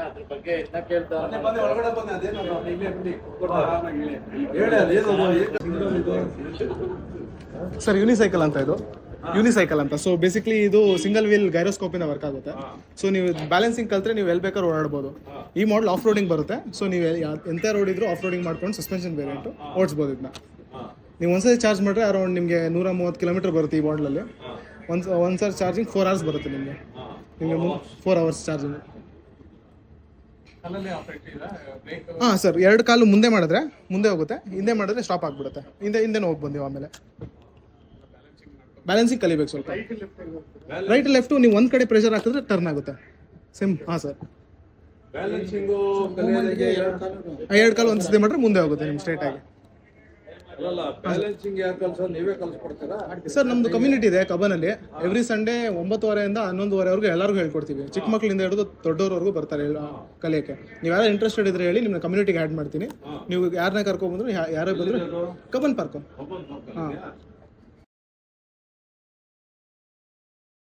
ಅದ್ರ ಬಗ್ಗೆ ಇನ್ನ ಕೇಳ್ತಾ ಒಳಗಡೆ ಬಂದೆ ಅದೇನೋ ಇಲ್ಲೇ ಬಿಡಿ ಹೇಳಿ ಅದೇನೋ ಸರ್ ಯೂನಿಸೈಕಲ್ ಅಂತ ಇದು ಯೂನಿಸೈಕಲ್ ಅಂತ. ಸೊ ಬೇಸಿಕ್ಲಿ ಇದು ಸಿಂಗಲ್ ವೀಲ್ ಗೈರೋಸ್ಕೋಪಿಂದ ವರ್ಕ್ ಆಗುತ್ತೆ. ಸೊ ನೀವು ಬ್ಯಾಲೆನ್ಸಿಂಗ್ ಕಲ್ತ್ರೆ ನೀವು ಎಲ್ಲಿ ಬೇಕಾದ್ರೂ ಓಡಾಡ್ಬೋದು. ಈ ಮಾಡಲ್ ಆಫ್ ರೋಡಿಂಗ್ ಬರುತ್ತೆ. ಸೊ ನೀವು ಎಂಥ ರೋಡ್ ಇದ್ರೂ ಆಫ್ ರೋಡಿಂಗ್ ಮಾಡ್ಕೊಂಡು ಸಸ್ಪೆನ್ಷನ್ ವೇರಿಯಂಟು ಓಡಿಸ್ಬೋದು. ಇದನ್ನ ನೀವು ಒಂದ್ಸರಿ ಚಾರ್ಜ್ ಮಾಡಿದ್ರೆ ಅರೌಂಡ್ ನಿಮಗೆ 130 ಕಿಲೋಮೀಟರ್ ಬರುತ್ತೆ ಈ ಮಾಡಲಲ್ಲಿ. ಒಂದ್ಸರಿ ಚಾರ್ಜಿಂಗ್ 4 hours ಬರುತ್ತೆ ನಿಮಗೆ 4 hours ಚಾರ್ಜಿಂಗ್. ಹಾಂ ಸರ್, 2 ಕಾಲು ಮುಂದೆ ಮಾಡಿದ್ರೆ ಮುಂದೆ ಹೋಗುತ್ತೆ, ಹಿಂದೆ ಮಾಡಿದ್ರೆ ಸ್ಟಾಪ್ ಆಗಿಬಿಡುತ್ತೆ. ಹಿಂದೆ ಹೋಗಿ ನೀವು ಆಮೇಲೆ ಬ್ಯಾಲೆನ್ಸಿಂಗ್ ಕಲಿಬೇಕು ಸ್ವಲ್ಪ. ರೈಟ್ ಲೆಫ್ಟು ನೀವು ಒಂದು ಕಡೆ ಪ್ರೆಷರ್ ಹಾಕಿದ್ರೆ ಟರ್ನ್ ಆಗುತ್ತೆ. ಸೇಮ್. ಹಾಂ ಸರ್, ಬ್ಯಾಲೆನ್ಸಿಂಗು 2 ಕಾಲು ಒಂದು ಸತಿ ಮಾಡಿದ್ರೆ ಮುಂದೆ ಹೋಗುತ್ತೆ ನಿಮ್ಗೆ ಸ್ಟ್ರೈಟ್ ಆಗಿ. ಬ್ಯಾಲೆನ್ಸಿಂಗ್ ಯಾರು ಕಲ್ಸೋ ನೀವೇ ಕಲ್ಸ್ಕೊಡ್ತೀರಾ? ಸರ್ ನಮ್ದು ಕಮ್ಯುನಿಟಿ ಇದೆ ಕಬ್ಬನಲ್ಲಿ. ಎವ್ರಿ ಸಂಡೇ 9:30 11:00 ಎಲ್ಲರಿಗೂ ಹೇಳ್ಕೊಡ್ತೀವಿ. ಚಿಕ್ಕ ಮಕ್ಕಳಿಂದ ಹಿಡಿದು ದೊಡ್ಡವರವರೆಗೂ ಬರ್ತಾರೆ ಕಲಿಯೋಕ್ಕೆ. ನೀವು ಯಾರು ಇಂಟ್ರೆಸ್ಟೆಡ್ ಇದ್ರೆ ಹೇಳಿ, ನಿಮ್ಮನ್ನ ಕಮ್ಯುನಿಟಿಗೆ ಆ್ಯಡ್ ಮಾಡ್ತೀನಿ. ನೀವು ಯಾರನ್ನ ಕರ್ಕೊಂಡ್ಬಂದ್ರು ಯಾರೇ ಬಂದ್ರು ಕಬ್ಬನ್ ಪಾರ್ಕು. ಹಾಂ.